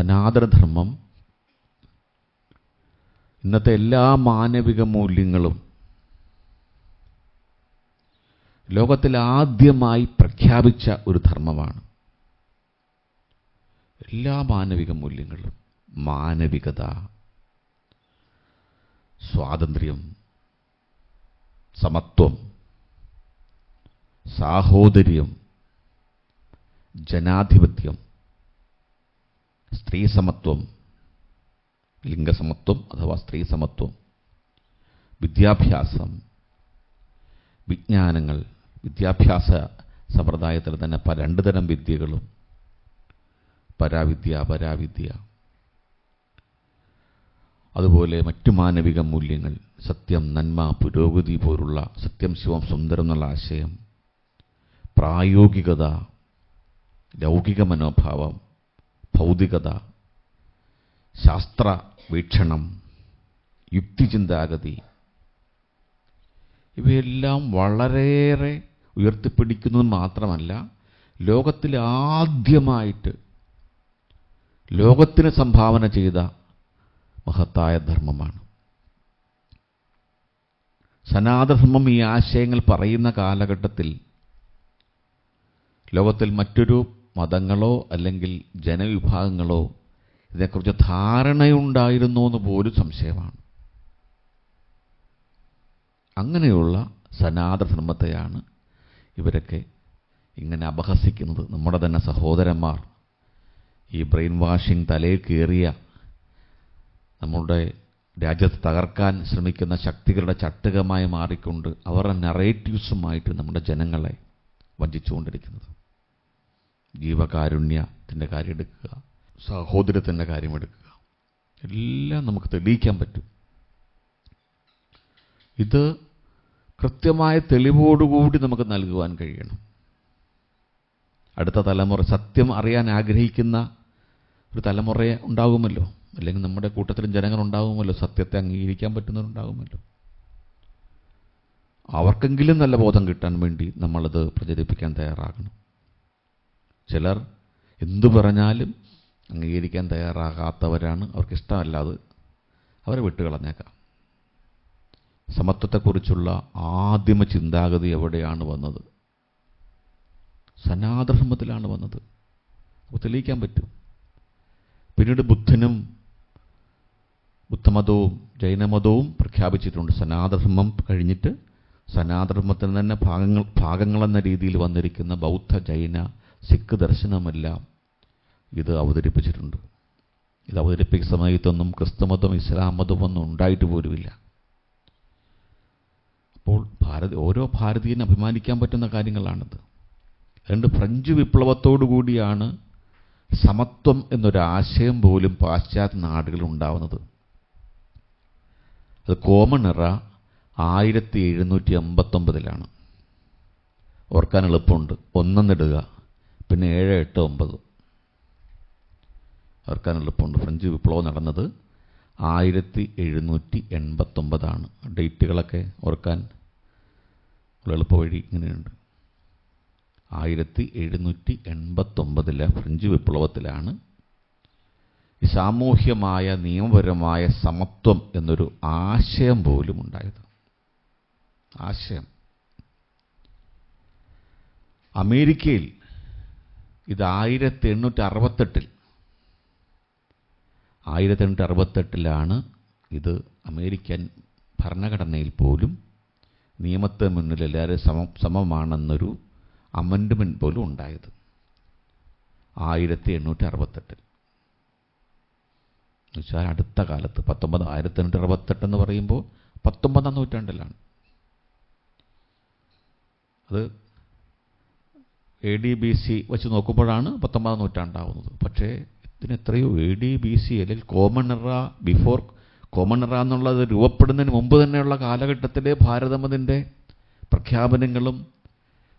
സനാതനധർമ്മം ഇന്നത്തെ എല്ലാ മാനവിക മൂല്യങ്ങളും ലോകത്തിൽ ആദ്യമായി പ്രഖ്യാപിച്ച ഒരു ധർമ്മമാണ്. എല്ലാ മാനവിക മൂല്യങ്ങളും, മാനവികത, സ്വാതന്ത്ര്യം, സമത്വം, സാഹോദര്യം, ജനാധിപത്യം, സ്ത്രീ സമത്വം, ലിംഗസമത്വം അഥവാ സ്ത്രീ സമത്വം, വിദ്യാഭ്യാസം, വിജ്ഞാനങ്ങൾ, വിദ്യാഭ്യാസ സമ്പ്രദായത്തിൽ തന്നെ രണ്ട് തരം വിദ്യകളും, പരാവിദ്യ, അപരാവിദ്യ, അതുപോലെ മറ്റു മാനവിക മൂല്യങ്ങൾ, സത്യം, നന്മ, പുരോഗതി പോലുള്ള, സത്യം ശിവം സുന്ദരം എന്നുള്ള ആശയം, പ്രായോഗികത, ലൗകിക മനോഭാവം, ഭൗതികത, ശാസ്ത്ര വീക്ഷണം, യുക്തിചിന്താഗതി, ഇവയെല്ലാം വളരെയേറെ ഉയർത്തിപ്പിടിക്കുന്നത് മാത്രമല്ല, ലോകത്തിൽ ആദ്യമായിട്ട് ലോകത്തിന് സംഭാവന ചെയ്ത മഹത്തായ ധർമ്മമാണ്. സനാതനധർമ്മം ഈ ആശയങ്ങൾ പറയുന്ന കാലഘട്ടത്തിൽ ലോകത്തിൽ മറ്റൊരു മതങ്ങളോ അല്ലെങ്കിൽ ജനവിഭാഗങ്ങളോ ഇതിനെക്കുറിച്ച് ധാരണയുണ്ടായിരുന്നോ എന്ന് പോലും സംശയമാണ്. അങ്ങനെയുള്ള സനാതനധർമ്മത്തെയാണ് ഇവരൊക്കെ ഇങ്ങനെ അപഹസിക്കുന്നത്. നമ്മുടെ തന്നെ സഹോദരന്മാർ ഈ ബ്രെയിൻ വാഷിംഗ് തലയിൽ കയറിയ നമ്മുടെ രാജ്യത്ത് തകർക്കാൻ ശ്രമിക്കുന്ന ശക്തികളുടെ ചട്ടുകമായി മാറിക്കൊണ്ട് അവരുടെ നറേറ്റീവ്സുമായിട്ട് നമ്മുടെ ജനങ്ങളെ വഞ്ചിച്ചുകൊണ്ടിരിക്കുന്നത്. ജീവകാരുണ്യത്തിൻ്റെ കാര്യം എടുക്കുക, സഹോദരത്തിൻ്റെ കാര്യം എടുക്കുക, എല്ലാം നമുക്ക് തെളിയിക്കാൻ പറ്റും. ഇത് കൃത്യമായ തെളിവോടുകൂടി നമുക്ക് നൽകുവാൻ കഴിയണം. അടുത്ത തലമുറ സത്യം അറിയാൻ ആഗ്രഹിക്കുന്ന ഒരു തലമുറ ഉണ്ടാകുമല്ലോ, അല്ലെങ്കിൽ നമ്മുടെ കൂട്ടത്തിലും ജനങ്ങളുണ്ടാകുമല്ലോ, സത്യത്തെ അംഗീകരിക്കാൻ പറ്റുന്നവരുണ്ടാകുമല്ലോ. അവർക്കെങ്കിലും നല്ല ബോധം കിട്ടാൻ വേണ്ടി നമ്മളത് പ്രചരിപ്പിക്കാൻ തയ്യാറാകണം. ചിലർ എന്തു പറഞ്ഞാലും അംഗീകരിക്കാൻ തയ്യാറാകാത്തവരാണ്. അവർക്കിഷ്ടമല്ലാതെ അവരെ വിട്ടുകളഞ്ഞേക്കാം. സമത്വത്തെക്കുറിച്ചുള്ള ആദിമ ചിന്താഗതി എവിടെയാണ് വന്നത്? സനാതനധർമ്മത്തിലാണ് വന്നത്. അപ്പോൾ തെളിയിക്കാൻ പറ്റും. പിന്നീട് ബുദ്ധമതവും ജൈനമതവും പ്രഖ്യാപിച്ചിട്ടുണ്ട്. സനാതനധർമ്മം കഴിഞ്ഞിട്ട് സനാതനധർമ്മത്തിന് തന്നെ ഭാഗങ്ങളെന്ന രീതിയിൽ വന്നിരിക്കുന്ന ബൗദ്ധ, ജൈന, സിഖ് ദർശനമെല്ലാം ഇത് അവതരിപ്പിച്ചിട്ടുണ്ട്. ഇത് അവതരിപ്പിക്കുന്ന സമയത്തൊന്നും ക്രിസ്തുമതം, ഇസ്ലാം മതമൊന്നും ഉണ്ടായിട്ട് പോലുമില്ല. അപ്പോൾ ഓരോ ഭാരതീയനും അഭിമാനിക്കാൻ പറ്റുന്ന കാര്യങ്ങളാണിത്. അതുകൊണ്ട് ഫ്രഞ്ച് വിപ്ലവത്തോടു കൂടിയാണ് സമത്വം എന്നൊരാശയം പോലും പാശ്ചാത്യ നാടുകളിൽ ഉണ്ടാവുന്നത്. അത് കോമൺ എറ 1789 ഓർക്കാൻ എളുപ്പമുണ്ട്. 1 എന്നിടുക, പിന്നെ 7, 8, 9 ഓർക്കാൻ എളുപ്പമുണ്ട്. ഫ്രഞ്ച് വിപ്ലവം നടന്നത് 1789. ഡേറ്റുകളൊക്കെ ഓർക്കാൻ എളുപ്പ വഴി ഇങ്ങനെയുണ്ട്. 1789 ഫ്രഞ്ച് വിപ്ലവത്തിലാണ് ഈ സാമൂഹ്യമായ നിയമപരമായ സമത്വം എന്നൊരു ആശയം പോലും ഉണ്ടായത്. ആശയം. അമേരിക്കയിൽ ഇത് 1868 ഇത് അമേരിക്കൻ ഭരണഘടനയിൽ പോലും നിയമത്തെ മുന്നിൽ എല്ലാവരും സമമാണെന്നൊരു അമെൻഡ്മെൻറ്റ് പോലും ഉണ്ടായത്. 1868 എന്നുവെച്ചാൽ അടുത്ത കാലത്ത്. 1868 എന്ന് പറയുമ്പോൾ 19-ാം നൂറ്റാണ്ടിലാണ്. അത് AD BC വെച്ച് നോക്കുമ്പോഴാണ് 19-ാം നൂറ്റാണ്ടാവുന്നത്. പക്ഷേ ഇതിന് എത്രയോ AD BC അല്ലെങ്കിൽ കോമൺ എറ, ബിഫോർ കോമൺ എറ എന്നുള്ളത് രൂപപ്പെടുന്നതിന് മുമ്പ് തന്നെയുള്ള കാലഘട്ടത്തിലെ ഭാരതം അതിൻ്റെ പ്രഖ്യാപനങ്ങളും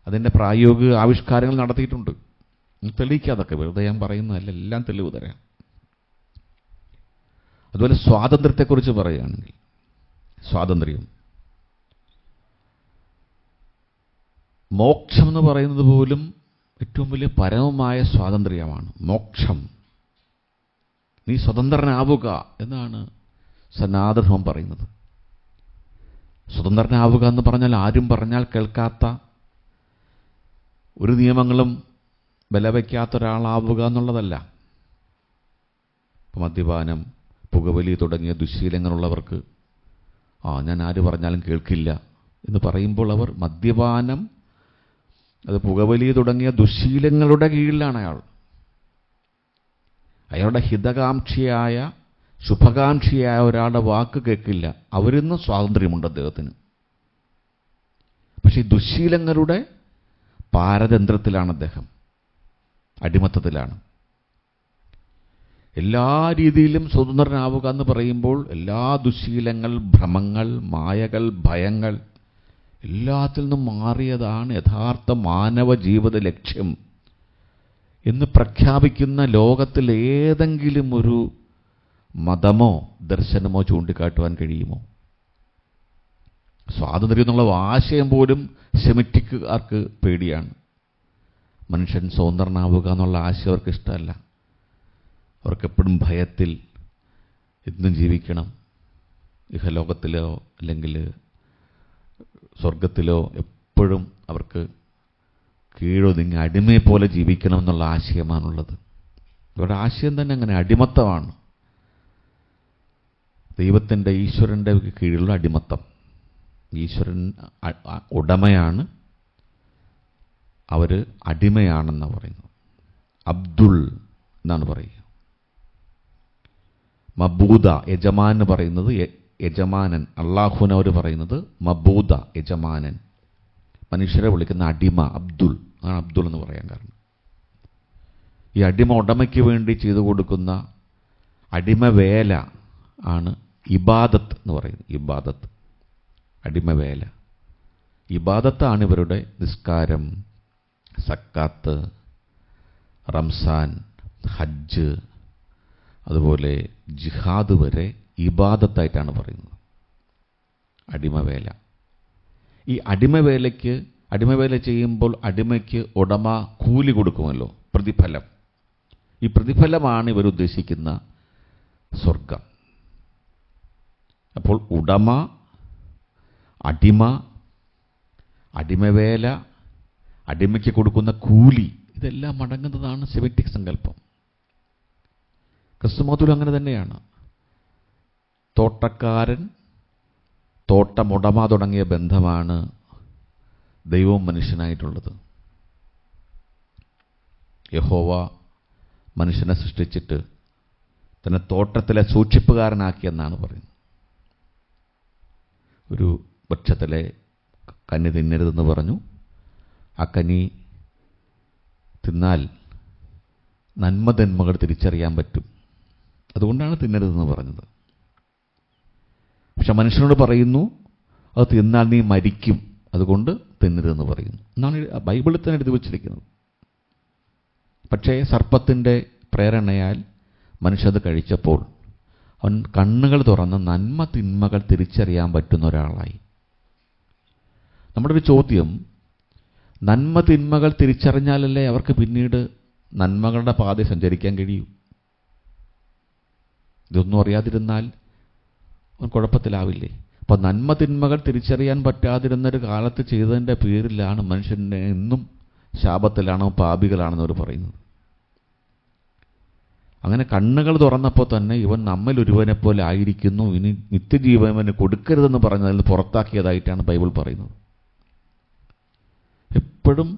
അതിൻ്റെ പ്രായോഗിക ആവിഷ്കാരങ്ങൾ നടത്തിയിട്ടുണ്ട്. തെളിയിക്കാതൊക്കെ വെറുതെ ഞാൻ പറയുന്നതല്ല, എല്ലാം തെളിവ് തരാം. അതുപോലെ സ്വാതന്ത്ര്യത്തെക്കുറിച്ച് പറയുകയാണെങ്കിൽ, സ്വാതന്ത്ര്യം, മോക്ഷം എന്ന് പറയുന്നത് പോലും ഏറ്റവും വലിയ പരമമായ സ്വാതന്ത്ര്യമാണ്. മോക്ഷം നീ സ്വതന്ത്രനാവുക എന്നാണ് സനാതനധർമ്മം പറയുന്നത്. സ്വതന്ത്രനാവുക എന്ന് പറഞ്ഞാൽ ആരും പറഞ്ഞാൽ കേൾക്കാത്ത, ഒരു നിയമങ്ങളും വിലവയ്ക്കാത്ത ഒരാളാവുക എന്നുള്ളതല്ല. മദ്യപാനം, പുകവലി തുടങ്ങിയ ദുശ്ശീലങ്ങളുള്ളവർക്ക് ഞാൻ ആര് പറഞ്ഞാലും കേൾക്കില്ല എന്ന് പറയുമ്പോൾ അവർ മദ്യപാനം, അത് പുകവലി തുടങ്ങിയ ദുശ്ശീലങ്ങളുടെ കീഴിലാണ് അയാൾ. അയാളുടെ ഹിതകാംക്ഷിയായ, ശുഭകാംക്ഷിയായ ഒരാളുടെ വാക്ക് കേൾക്കില്ല. അവരിന്ന് സ്വാതന്ത്ര്യമുണ്ട് അദ്ദേഹത്തിന്. പക്ഷേ ഈ ദുശ്ശീലങ്ങളുടെ പാരതന്ത്ര്യത്തിലാണ് അദ്ദേഹം, അടിമത്തത്തിലാണ്. എല്ലാ രീതിയിലും സ്വതന്ത്രനാവുക എന്ന് പറയുമ്പോൾ എല്ലാ ദുശ്ശീലങ്ങൾ, ഭ്രമങ്ങൾ, മായകൾ, ഭയങ്ങൾ എല്ലാത്തിൽ നിന്നും മാറിയതാണ് യഥാർത്ഥ മാനവ ജീവിത ലക്ഷ്യം എന്ന് പ്രഖ്യാപിക്കുന്ന ലോകത്തിൽ ഏതെങ്കിലും ഒരു മതമോ ദർശനമോ ചൂണ്ടിക്കാട്ടുവാൻ കഴിയുമോ? സ്വാതന്ത്ര്യം എന്നുള്ള ആശയം പോലും സെമിറ്റിക്കുകാർക്ക് പേടിയാണ്. മനുഷ്യൻ സ്വതന്ത്രനാവുക എന്നുള്ള ആശയം അവർക്ക് ഇഷ്ടമല്ല. അവർക്കെപ്പോഴും ഭയത്തിൽ എന്നും ജീവിക്കണം. ഇഹലോകത്തിലോ അല്ലെങ്കിൽ സ്വർഗത്തിലോ എപ്പോഴും അവർക്ക് കീഴൊതുങ്ങി അടിമയെ പോലെ ജീവിക്കണം എന്നുള്ള ആശയമാണുള്ളത്. അവരുടെ ആശയം തന്നെ അങ്ങനെ അടിമത്തമാണ്. ദൈവത്തിൻ്റെ, ഈശ്വരൻ്റെ കീഴിലുള്ള അടിമത്തം. ഈശ്വരൻ ഉടമയാണ്, അവർ അടിമയാണെന്നാണ് പറയുന്നത്. അബ്ദുൾ എന്നാണ് പറയുക. മബൂദ, യജമാൻ എന്ന് പറയുന്നത് യജമാനൻ. അള്ളാഹുവിനെ അവർ പറയുന്നത് മബൂദ, യജമാനൻ. മനുഷ്യരെ വിളിക്കുന്ന അടിമ അബ്ദുൾ, അതാണ് അബ്ദുൾ എന്ന് പറയാൻ കാരണം. ഈ അടിമ ഉടമയ്ക്ക് വേണ്ടി ചെയ്തു കൊടുക്കുന്ന അടിമവേല ആണ് ഇബാദത്ത് എന്ന് പറയുന്നത്. ഇബാദത്ത്, അടിമവേല. ഇബാദത്താണ് ഇവരുടെ നിസ്കാരം, സക്കാത്ത്, റംസാൻ, ഹജ്ജ്, അതുപോലെ ജിഹാദ് വരെ ഇബാദത്തായിട്ടാണ് പറയുന്നത്. അടിമവേല. ഈ അടിമവേല ചെയ്യുമ്പോൾ അടിമയ്ക്ക് ഉടമ കൂലി കൊടുക്കുമല്ലോ, പ്രതിഫലം. ഈ പ്രതിഫലമാണ് ഇവരുദ്ദേശിക്കുന്ന സ്വർഗം. അപ്പോൾ ഉടമ, അടിമ, അടിമവേല, അടിമയ്ക്ക് കൊടുക്കുന്ന കൂലി, ഇതെല്ലാം അടങ്ങുന്നതാണ് സെമിറ്റിക് സങ്കല്പം. ക്രിസ്തുമതത്തിലും അങ്ങനെ തന്നെയാണ്. തോട്ടക്കാരൻ, തോട്ടമുടമ തുടങ്ങിയ ബന്ധമാണ് ദൈവവും മനുഷ്യനായിട്ടുള്ളത്. യഹോവ മനുഷ്യനെ സൃഷ്ടിച്ചിട്ട് തന്നെ തോട്ടത്തിലെ സൂക്ഷിപ്പുകാരനാക്കിയെന്നാണ് പറയുന്നത്. ഒരു വൃക്ഷത്തിലെ കനി തിന്നരുതെന്ന് പറഞ്ഞു. ആ കനി തിന്നാൽ നന്മതിന്മകൾ തിരിച്ചറിയാൻ പറ്റും, അതുകൊണ്ടാണ് തിന്നരുതെന്ന് പറഞ്ഞത്. പക്ഷെ മനുഷ്യനോട് പറയുന്നു, അത് തിന്നാൽ നീ മരിക്കും, അതുകൊണ്ട് തിന്നരുതെന്ന് പറയുന്നു എന്നാണ് ബൈബിളിൽ തന്നെ എഴുതി വച്ചിരിക്കുന്നത്. പക്ഷേ സർപ്പത്തിൻ്റെ പ്രേരണയാൽ മനുഷ്യത് കഴിച്ചപ്പോൾ അവൻ കണ്ണുകൾ തുറന്ന് നന്മ തിന്മകൾ തിരിച്ചറിയാൻ പറ്റുന്ന ഒരാളായി. നമ്മുടെ ഒരു ചോദ്യം, നന്മ തിന്മകൾ തിരിച്ചറിഞ്ഞാലല്ലേ അവർക്ക് പിന്നീട് നന്മകളുടെ പാത സഞ്ചരിക്കാൻ കഴിയൂ. ഇതൊന്നും അറിയാതിരുന്നാൽ അവൻ കുഴപ്പത്തിലാവില്ലേ? അപ്പം നന്മ തിന്മകൾ തിരിച്ചറിയാൻ പറ്റാതിരുന്നൊരു കാലത്ത് ചെയ്തതിൻ്റെ പേരിലാണ് മനുഷ്യനെ എന്നും ശാപത്തിലാണോ പാപികളാണെന്നവർ പറയുന്നത്. അങ്ങനെ കണ്ണുകൾ തുറന്നപ്പോൾ തന്നെ ഇവൻ നമ്മിൽ ഒരുവനെ പോലെ ആയിരിക്കുന്നു, ഇനി നിത്യജീവന് കൊടുക്കരുതെന്ന് പറഞ്ഞതിൽ പുറത്താക്കിയതായിട്ടാണ് ബൈബിൾ പറയുന്നത്. എപ്പോഴും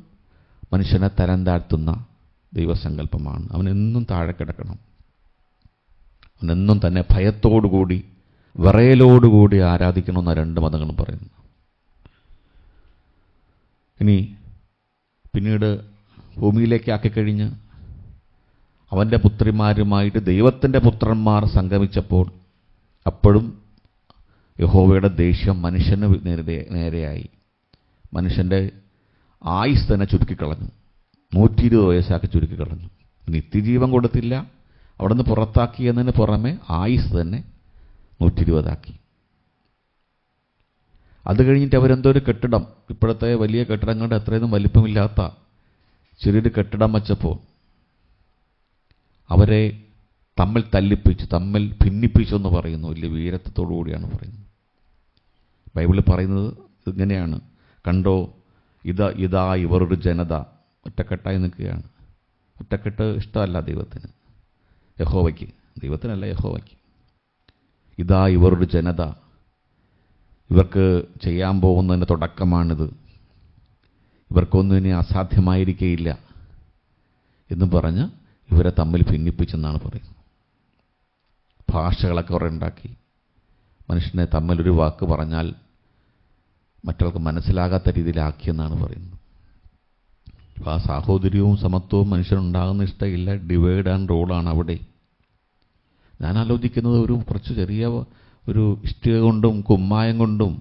മനുഷ്യനെ തരം താഴ്ത്തുന്ന ദൈവസങ്കല്പമാണ്. അവനെന്നും താഴെ കിടക്കണം. അവനെന്നും തന്നെ ഭയത്തോടുകൂടി, വിറയലോടുകൂടി ആരാധിക്കണമെന്ന രണ്ട് മതങ്ങളും പറയുന്നു. ഇനി പിന്നീട് ഭൂമിയിലേക്ക് ആക്കിക്കഴിഞ്ഞ് അവൻ്റെ പുത്രിമാരുമായിട്ട് ദൈവത്തിൻ്റെ പുത്രന്മാർ സംഗമിച്ചപ്പോൾ അപ്പോഴും യഹോവയുടെ ദേഷ്യം മനുഷ്യന് നേരെയായി. മനുഷ്യൻ്റെ ആയുസ് തന്നെ ചുരുക്കിക്കളഞ്ഞു. 120 വയസ്സാക്കി ചുരുക്കിക്കളഞ്ഞു. നിത്യജീവൻ കൊടുത്തില്ല, അവിടെ നിന്ന് പുറത്താക്കിയതിന് പുറമെ ആയുസ് തന്നെ 120 ആക്കി. അത് കഴിഞ്ഞിട്ട് അവരെന്തോ ഒരു കെട്ടിടം, ഇപ്പോഴത്തെ വലിയ കെട്ടിടങ്ങളുടെ അത്രയൊന്നും വലിപ്പമില്ലാത്ത ചെറിയൊരു കെട്ടിടം വച്ചപ്പോൾ അവരെ തമ്മിൽ തല്ലിപ്പിച്ചു, തമ്മിൽ ഭിന്നിപ്പിച്ചു എന്ന് പറയുന്നു. വലിയ വീരത്വത്തോടു കൂടിയാണ് പറയുന്നത്. ബൈബിളിൽ പറയുന്നത് ഇങ്ങനെയാണ്: കണ്ടോ, ഇതാ ഇവരൊരു ജനത. ഒറ്റക്കെട്ടായി നിൽക്കുകയാണ്. ഒറ്റക്കെട്ട് ഇഷ്ടമല്ല ദൈവത്തിന്, യഹോവയ്ക്ക്. ദൈവത്തിനല്ല, യഹോവയ്ക്ക്. ഇതാ ഇവരൊരു ജനത, ഇവർക്ക് ചെയ്യാൻ പോകുന്നതിൻ്റെ തുടക്കമാണിത്, ഇവർക്കൊന്നും ഇനി അസാധ്യമായിരിക്കുകയില്ല എന്ന് പറഞ്ഞ് ഇവരെ തമ്മിൽ ഭിന്നിപ്പിച്ചെന്നാണ് പറയുന്നത്. ഭാഷകളൊക്കെ കുറേ ഉണ്ടാക്കി. മനുഷ്യനെ തമ്മിലൊരു വാക്ക് പറഞ്ഞാൽ മറ്റവർക്ക് മനസ്സിലാകാത്ത രീതിയിലാക്കിയെന്നാണ് പറയുന്നത്. അപ്പോൾ ആ സാഹോദര്യവും സമത്വവും മനുഷ്യനുണ്ടാകുന്ന ഇഷ്ടമില്ല. ഡിവൈഡ് ആൻഡ് റൂളാണ് അവിടെ. ഞാൻ ആലോചിക്കുന്നത്, കുറച്ച് ചെറിയ ഒരു ഇഷ്ടിക കൊണ്ടും കുമ്മായം കൊണ്ടും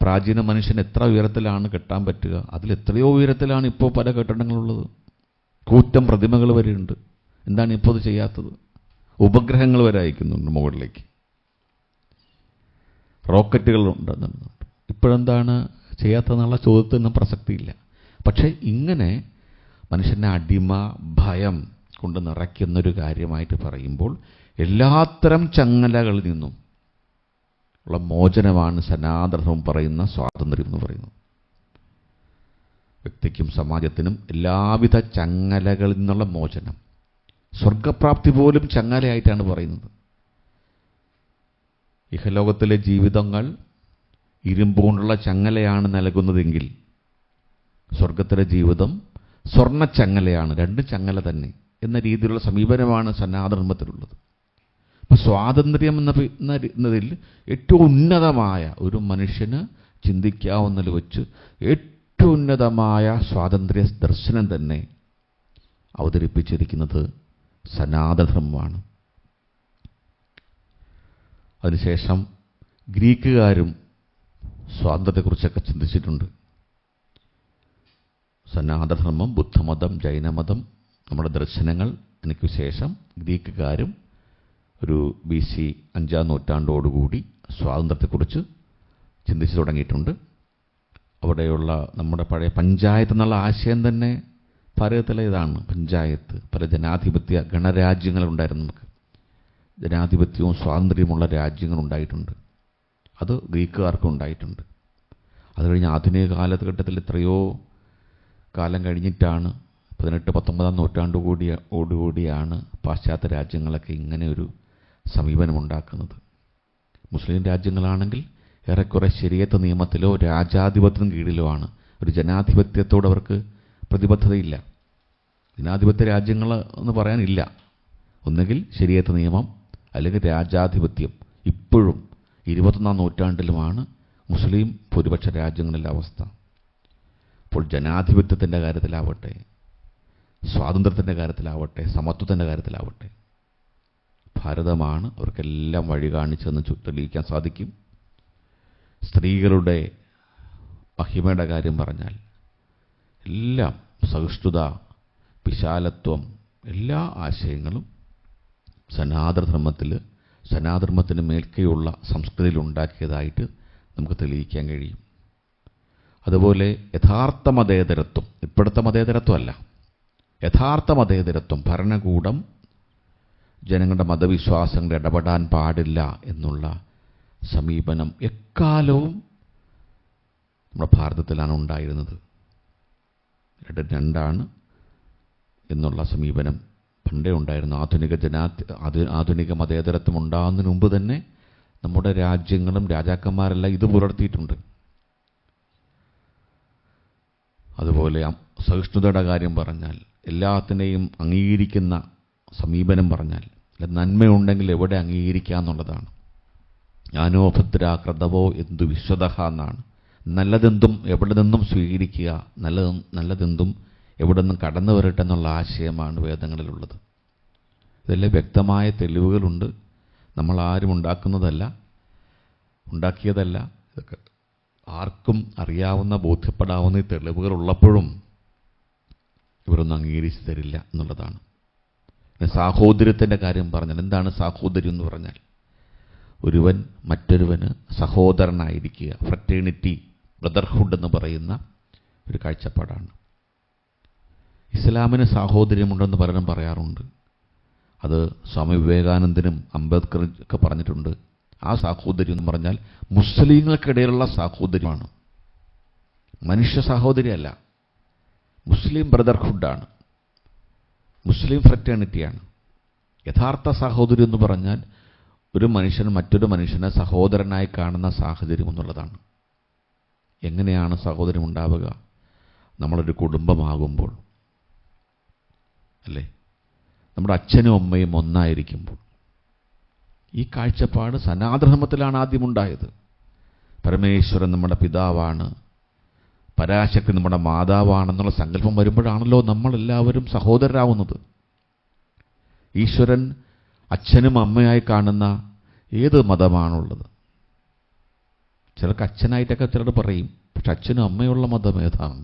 പ്രാചീന മനുഷ്യൻ എത്ര ഉയരത്തിലാണ് കെട്ടാൻ പറ്റുക? അതിലെത്രയോ ഉയരത്തിലാണ് ഇപ്പോൾ പല കെട്ടിടങ്ങളുള്ളത്. കൂറ്റം പ്രതിമകൾ വരെയുണ്ട്. എന്താണ് ഇപ്പോൾ അത് ചെയ്യാത്തത്? ഉപഗ്രഹങ്ങൾ വരെ അയക്കുന്നുണ്ട് മുകളിലേക്ക്, റോക്കറ്റുകൾ ഉണ്ടെന്നുണ്ട്. ഇപ്പോഴെന്താണ് ചെയ്യാത്തതെന്നുള്ള ചോദ്യത്തിന് പ്രസക്തിയില്ല. പക്ഷേ ഇങ്ങനെ മനുഷ്യനെ അടിമ ഭയം കൊണ്ട് നിറയ്ക്കുന്നൊരു കാര്യമായിട്ട് പറയുമ്പോൾ എല്ലാത്തരം ചങ്ങലകളിൽ നിന്നും ഉള്ള മോചനമാണ് സനാതനം പറയുന്ന സ്വാതന്ത്ര്യം എന്ന് പറയുന്നത്. വ്യക്തിക്കും സമാജത്തിനും എല്ലാവിധ ചങ്ങലകളിൽ നിന്നുള്ള മോചനം. സ്വർഗപ്രാപ്തി പോലും ചങ്ങലയായിട്ടാണ് പറയുന്നത്. ഇഹലോകത്തിലെ ജീവിതങ്ങൾ ഇരുമ്പുകൊണ്ടുള്ള ചങ്ങലയാണ് നൽകുന്നതെങ്കിൽ സ്വർഗത്തിലെ ജീവിതം സ്വർണ്ണ ചങ്ങലയാണ്, രണ്ട് ചങ്ങല തന്നെ എന്ന രീതിയിലുള്ള സമീപനമാണ് സനാതനധർമ്മത്തിലുള്ളത്. അപ്പോൾ സ്വാതന്ത്ര്യം എന്നതിൽ ഏറ്റവും ഉന്നതമായ, ഒരു മനുഷ്യന് ചിന്തിക്കാവുന്നതിൽ വെച്ച് ഏറ്റവും ഉന്നതമായ സ്വാതന്ത്ര്യ ദർശനം തന്നെ അവതരിപ്പിച്ചിരിക്കുന്നത് സനാതനധർമ്മമാണ്. അതിനുശേഷം ഗ്രീക്കുകാരും സ്വാതന്ത്ര്യത്തെക്കുറിച്ചൊക്കെ ചിന്തിച്ചിട്ടുണ്ട്. സനാതനധർമ്മം, ബുദ്ധമതം, ജൈനമതം, നമ്മുടെ ദർശനങ്ങൾ എനിക്ക് ശേഷം ഗ്രീക്കുകാരും ഒരു BC 5-ാം നൂറ്റാണ്ടോടുകൂടി സ്വാതന്ത്ര്യത്തെക്കുറിച്ച് ചിന്തിച്ചു തുടങ്ങിയിട്ടുണ്ട്. അവിടെയുള്ള നമ്മുടെ പഴയ പഞ്ചായത്ത് എന്നുള്ള ആശയം തന്നെ ഭാരതത്തിലെ ഇതാണ്. പഞ്ചായത്ത്, പല ജനാധിപത്യ ഗണരാജ്യങ്ങളുണ്ടായിരുന്നു. നമുക്ക് ജനാധിപത്യവും സ്വാതന്ത്ര്യമുള്ള രാജ്യങ്ങളുണ്ടായിട്ടുണ്ട്. അത് ഗ്രീക്കുകാർക്കും ഉണ്ടായിട്ടുണ്ട്. അത് കഴിഞ്ഞ് ആധുനിക കാലഘട്ടത്തിൽ എത്രയോ കാലം കഴിഞ്ഞിട്ടാണ്, 18-19-ാം നൂറ്റാണ്ടോടുകൂടിയാണ് പാശ്ചാത്യ രാജ്യങ്ങളൊക്കെ ഇങ്ങനെ ഒരു സമീപനമുണ്ടാക്കുന്നത്. മുസ്ലിം രാജ്യങ്ങളാണെങ്കിൽ ഏറെക്കുറെ ശരീഅത്ത് നിയമത്തിലോ രാജാധിപത്യത്തിന് കീഴിലോ ആണ്. ഒരു ജനാധിപത്യത്തോട് അവർക്ക് പ്രതിബദ്ധതയില്ല. ജനാധിപത്യ രാജ്യങ്ങൾ എന്ന് പറയാനില്ല. ഒന്നുകിൽ ശരീഅത്ത് നിയമം അല്ലെങ്കിൽ രാജാധിപത്യം. ഇപ്പോഴും 21-ാം നൂറ്റാണ്ടിലുമാണ് മുസ്ലിം ഭൂരിപക്ഷ രാജ്യങ്ങളിലെ അവസ്ഥ. അപ്പോൾ ജനാധിപത്യത്തിൻ്റെ കാര്യത്തിലാവട്ടെ, സ്വാതന്ത്ര്യത്തിൻ്റെ കാര്യത്തിലാവട്ടെ, സമത്വത്തിൻ്റെ കാര്യത്തിലാവട്ടെ, ഭാരതമാണ് അവർക്കെല്ലാം വഴി കാണിച്ചതെന്ന് തെളിയിക്കാൻ സാധിക്കും. സ്ത്രീകളുടെ മഹിമയുടെ കാര്യം പറഞ്ഞാൽ എല്ലാം സഹിഷ്ണുത, വിശാലത്വം, എല്ലാ ആശയങ്ങളും സനാതനധർമ്മത്തിന് മേൽക്കെയുള്ള സംസ്കൃതിയിൽ ഉണ്ടാക്കിയതായിട്ട് നമുക്ക് തെളിയിക്കാൻ കഴിയും. അതുപോലെ യഥാർത്ഥ മതേതരത്വം, ഇപ്പോഴത്തെ മതേതരത്വമല്ല, യഥാർത്ഥ മതേതരത്വം, ഭരണകൂടം ജനങ്ങളുടെ മതവിശ്വാസങ്ങളിൽ ഇടപെടാൻ പാടില്ല എന്നുള്ള സമീപനം എക്കാലവും നമ്മുടെ ഭാരതത്തിലാണ് ഉണ്ടായിരുന്നത്. രണ്ടാണ് എന്നുള്ള സമീപനം പണ്ടേ ഉണ്ടായിരുന്നു. ആധുനിക മതേതരത്വം ഉണ്ടാകുന്നതിന് മുമ്പ് തന്നെ നമ്മുടെ രാജ്യങ്ങളും രാജാക്കന്മാരെല്ലാം ഇത് പുലർത്തിയിട്ടുണ്ട്. അതുപോലെ സഹിഷ്ണുതയുടെ കാര്യം പറഞ്ഞാൽ, എല്ലാത്തിനെയും അംഗീകരിക്കുന്ന സമീപനം പറഞ്ഞാൽ, നന്മയുണ്ടെങ്കിൽ എവിടെ അംഗീകരിക്കാമെന്നുള്ളതാണ്. ജ്ഞാനോ ഭദ്ര കൃതവോ എന്തു വിശ്വതഃ എന്നാണ്. നല്ലതെന്തും എവിടെ നിന്നും സ്വീകരിക്കുക, നല്ലതെന്തും എവിടെ നിന്നും കടന്നു വരട്ടെ എന്നുള്ള ആശയമാണ് വേദങ്ങളിലുള്ളത്. ഇതെല്ലാം വ്യക്തമായ തെളിവുകളുണ്ട്. നമ്മളാരും ഉണ്ടാക്കിയതല്ല. ഇതൊക്കെ ആർക്കും അറിയാവുന്ന, ബോധ്യപ്പെടാവുന്ന ഈ തെളിവുകൾ ഉള്ളപ്പോഴും ഇവരൊന്നും അംഗീകരിച്ചു തരില്ല എന്നുള്ളതാണ്. സാഹോദര്യത്തിൻ്റെ കാര്യം പറഞ്ഞാൽ, എന്താണ് സാഹോദര്യം എന്ന് പറഞ്ഞാൽ? ഒരുവൻ മറ്റൊരുവന് സഹോദരനായിരിക്കുക, ഫ്രറ്റേണിറ്റി, ബ്രദർഹുഡ് എന്ന് പറയുന്ന ഒരു കാഴ്ചപ്പാടാണ്. ഇസ്ലാമിന് സാഹോദര്യമുണ്ടെന്ന് പലരും പറയാറുണ്ട്. അത് സ്വാമി വിവേകാനന്ദനും അംബേദ്കറും ഒക്കെ പറഞ്ഞിട്ടുണ്ട്. ആ സാഹോദര്യം എന്ന് പറഞ്ഞാൽ മുസ്ലിങ്ങൾക്കിടയിലുള്ള സാഹോദര്യമാണ്, മനുഷ്യ സാഹോദര്യമല്ല. മുസ്ലിം ബ്രദർഹുഡാണ്, മുസ്ലിം ഫ്രറ്റേണിറ്റിയാണ്. യഥാർത്ഥ സാഹോദര്യം എന്ന് പറഞ്ഞാൽ ഒരു മനുഷ്യൻ മറ്റൊരു മനുഷ്യനെ സഹോദരനായി കാണുന്ന സാഹചര്യം എന്നുള്ളതാണ്. എങ്ങനെയാണ് സഹോദര്യം ഉണ്ടാവുക? നമ്മളൊരു കുടുംബമാകുമ്പോൾ, അല്ലേ? നമ്മുടെ അച്ഛനും അമ്മയും ഒന്നായിരിക്കുമ്പോൾ. ഈ കാഴ്ചപ്പാട് സനാതനധർമ്മത്തിലാണ് ആദ്യമുണ്ടായത്. പരമേശ്വരൻ നമ്മുടെ പിതാവാണ്, പരാശക്തി നമ്മുടെ മാതാവാണെന്നുള്ള സങ്കല്പം വരുമ്പോഴാണല്ലോ നമ്മളെല്ലാവരും സഹോദരരാവുന്നത്. ഈശ്വരൻ അച്ഛനും അമ്മയായി കാണുന്ന ഏത് മതമാണുള്ളത്? ചിലർക്ക് അച്ഛനായിട്ടൊക്കെ ചിലർ പറയും, പക്ഷെ അച്ഛനും അമ്മയുള്ള മതം ഏതാണ്?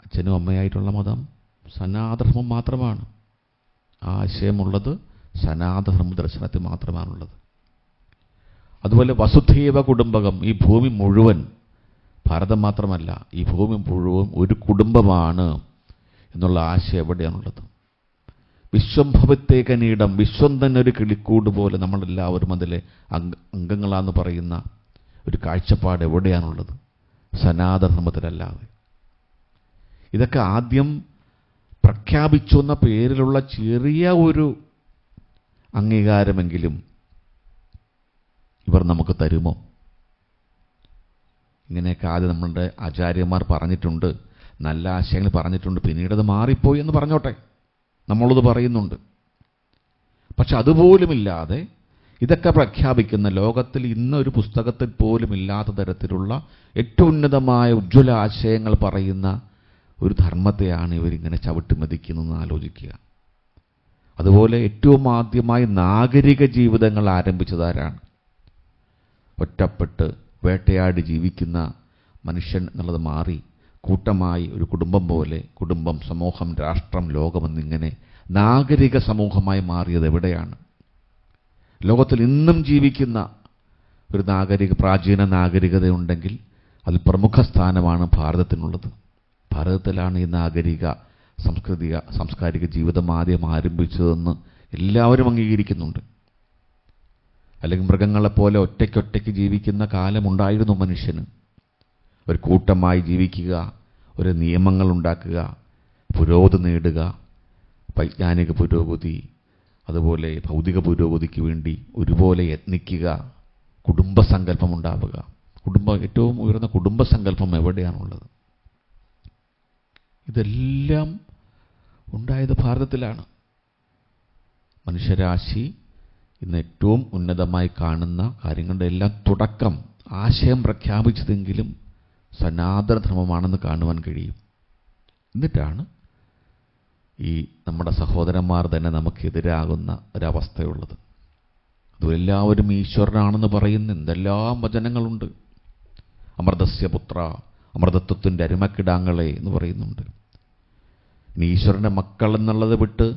അച്ഛനും അമ്മയായിട്ടുള്ള മതം സനാതനധർമ്മം മാത്രമാണ്. ആ ആശയമുള്ളത് സനാതനധർമ്മ ദർശനത്തിൽ മാത്രമാണുള്ളത്. അതുപോലെ വസുധൈവ കുടുംബകം, ഈ ഭൂമി മുഴുവൻ, ഭാരതം മാത്രമല്ല, ഈ ഭൂമി മുഴുവൻ ഒരു കുടുംബമാണ് എന്നുള്ള ആശയം എവിടെയാണുള്ളത്? വിശ്വംഭവത്തേക്കനീടം, വിശ്വം തന്നെ ഒരു കിളിക്കൂട് പോലെ നമ്മളെല്ലാവരും അതിലെ അംഗങ്ങളാന്ന് പറയുന്ന ഒരു കാഴ്ചപ്പാട് എവിടെയാണുള്ളത്? സനാതനധർമ്മത്തിലല്ലാതെ. ഇതൊക്കെ ആദ്യം പ്രഖ്യാപിച്ചു എന്ന പേരിലുള്ള ചെറിയ ഒരു അംഗീകാരമെങ്കിലും ഇവർ നമുക്ക് തരുമോ? ഇങ്ങനെയൊക്കെ ആദ്യം നമ്മളുടെ ആചാര്യന്മാർ പറഞ്ഞിട്ടുണ്ട്, നല്ല ആശയങ്ങൾ പറഞ്ഞിട്ടുണ്ട്, പിന്നീടത് മാറിപ്പോയി എന്ന് പറഞ്ഞോട്ടെ, നമ്മളത് പറയുന്നുണ്ട്. പക്ഷെ അതുപോലുമില്ലാതെ ഇതൊക്കെ പ്രഖ്യാപിക്കുന്ന, ലോകത്തിൽ ഇന്നൊരു പുസ്തകത്തിൽ പോലും ഇല്ലാത്ത തരത്തിലുള്ള ഏറ്റവും ഉന്നതമായ ഉജ്ജ്വല ആശയങ്ങൾ പറയുന്ന ഒരു ധർമ്മത്തെയാണ് ഇവരിങ്ങനെ ചവിട്ടി മതിക്കുന്നതെന്ന് ആലോചിക്കുക. അതുപോലെ ഏറ്റവും ആദ്യമായി നാഗരിക ജീവിതങ്ങൾ ആരംഭിച്ചതാരാണ്? ഒറ്റപ്പെട്ട് വേട്ടയാടി ജീവിക്കുന്ന മനുഷ്യൻ എന്നുള്ളത് മാറി കൂട്ടമായി ഒരു കുടുംബം പോലെ, കുടുംബം, സമൂഹം, രാഷ്ട്രം, ലോകമെന്നിങ്ങനെ നാഗരിക സമൂഹമായി മാറിയത് എവിടെയാണ്? ലോകത്തിൽ ഇന്നും ജീവിക്കുന്ന ഒരു പ്രാചീന നാഗരികതയുണ്ടെങ്കിൽ അതിൽ പ്രമുഖ സ്ഥാനമാണ് ഭാരതത്തിനുള്ളത്. ഭാരതത്തിലാണ് ഈ നാഗരിക സാംസ്കാരിക ജീവിതം ആദ്യം ആരംഭിച്ചതെന്ന് എല്ലാവരും അംഗീകരിക്കുന്നുണ്ട്. അല്ലെങ്കിൽ മൃഗങ്ങളെപ്പോലെ ഒറ്റയ്ക്കൊറ്റയ്ക്ക് ജീവിക്കുന്ന കാലമുണ്ടായിരുന്നു മനുഷ്യന്. ഒരു കൂട്ടമായി ജീവിക്കുക, ഒരു നിയമങ്ങൾ ഉണ്ടാക്കുക, പുരോഗതി നേടുക, വൈജ്ഞാനിക പുരോഗതി, അതുപോലെ ഭൗതിക പുരോഗതിക്ക് വേണ്ടി ഒരുപോലെ യത്നിക്കുക, കുടുംബസങ്കല്പം ഉണ്ടാവുക. ഏറ്റവും ഉയർന്ന കുടുംബസങ്കല്പം എവിടെയാണുള്ളത്? ഇതെല്ലാം ഉണ്ടായത് ഭാരതത്തിലാണ്. മനുഷ്യരാശി ഇന്ന് ഏറ്റവും ഉന്നതമായി കാണുന്ന കാര്യങ്ങളുടെ എല്ലാം തുടക്കം, ആശയം പ്രഖ്യാപിച്ചതെങ്കിലും സനാതനധർമ്മമാണെന്ന് കാണുവാൻ കഴിയും. എന്നിട്ടാണ് ഈ നമ്മുടെ സഹോദരന്മാർ തന്നെ നമുക്കെതിരാകുന്ന ഒരവസ്ഥയുള്ളത്. അതെല്ലാവരും ഈശ്വരനാണെന്ന് പറയുന്ന എന്തെല്ലാം വചനങ്ങളുണ്ട്. അമൃതസ്യ പുത്ര, അമൃതത്വത്തിൻ്റെ അരുമക്കിടാങ്ങളെ എന്ന് പറയുന്നുണ്ട്. ഇനി ഈശ്വരൻ്റെ മക്കൾ എന്നുള്ളത് വിട്ട്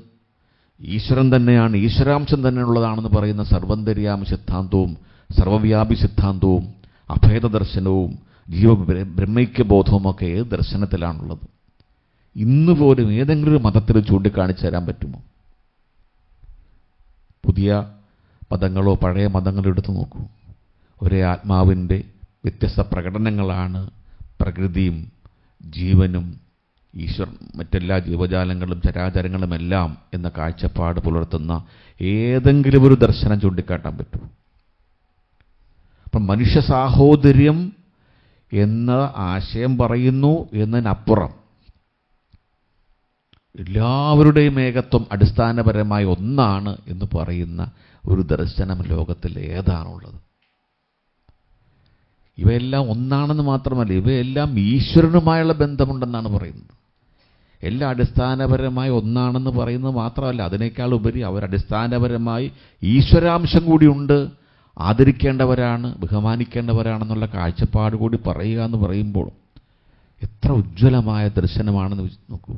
ഈശ്വരൻ തന്നെയാണ്, ഈശ്വരാംശം തന്നെയുള്ളതാണെന്ന് പറയുന്ന സർവന്തര്യാമി സിദ്ധാന്തവും സർവവ്യാപി സിദ്ധാന്തവും അഭേദ ദർശനവും ബ്രഹ്മൈക്യബോധവും ഒക്കെ ഏത് ദർശനത്തിലാണുള്ളത്? ഇന്ന് പോലും ഏതെങ്കിലും ഒരു മതത്തിൽ ചൂണ്ടിക്കാണിച്ചു തരാൻ പറ്റുമോ? പുതിയ മതങ്ങളോ പഴയ മതങ്ങളോ എടുത്തു നോക്കൂ. ഒരേ ആത്മാവിൻ്റെ വ്യത്യസ്ത പ്രകടനങ്ങളാണ് പ്രകൃതിയും ജീവനും ഈശ്വരൻ, മറ്റെല്ലാ ജീവജാലങ്ങളും ചരാചരങ്ങളുമെല്ലാം എന്ന കാഴ്ചപ്പാട് പുലർത്തുന്ന ഏതെങ്കിലും ഒരു ദർശനം ചൂണ്ടിക്കാട്ടാൻ പറ്റുമോ? അപ്പം മനുഷ്യ സാഹോദര്യം എന്ന ആശയം പറയുന്നു എന്നതിനപ്പുറം എല്ലാവരുടെയും ഏകത്വം അടിസ്ഥാനപരമായി ഒന്നാണ് എന്ന് പറയുന്ന ഒരു ദർശനം ലോകത്തിൽ ഏതാണുള്ളത്? ഇവയെല്ലാം ഒന്നാണെന്ന് മാത്രമല്ല, ഇവയെല്ലാം ഈശ്വരനുമായുള്ള ബന്ധമുണ്ടെന്നാണ് പറയുന്നത്. എല്ലാം അടിസ്ഥാനപരമായി ഒന്നാണെന്ന് പറയുന്നത് മാത്രമല്ല, അതിനേക്കാൾ ഉപരി അവരടിസ്ഥാനപരമായി ഈശ്വരാംശം കൂടിയുണ്ട്, ആദരിക്കേണ്ടവരാണ്, ബഹുമാനിക്കേണ്ടവരാണെന്നുള്ള കാഴ്ചപ്പാട് കൂടി പറയുക എന്ന് പറയുമ്പോൾ എത്ര ഉജ്ജ്വലമായ ദർശനമാണെന്ന് നോക്കൂ.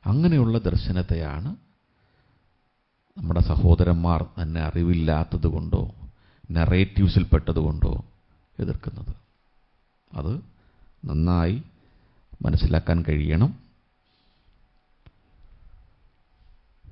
അങ്ങനെയുള്ള ദർശനത്തെയാണ് നമ്മുടെ സഹോദരന്മാർ തന്നെ അറിവില്ലാത്തത് കൊണ്ടോ നറേറ്റീവ്സിൽപ്പെട്ടതുകൊണ്ടോ എതിർക്കുന്നത്. അത് നന്നായി മനസ്സിലാക്കാൻ കഴിയണം.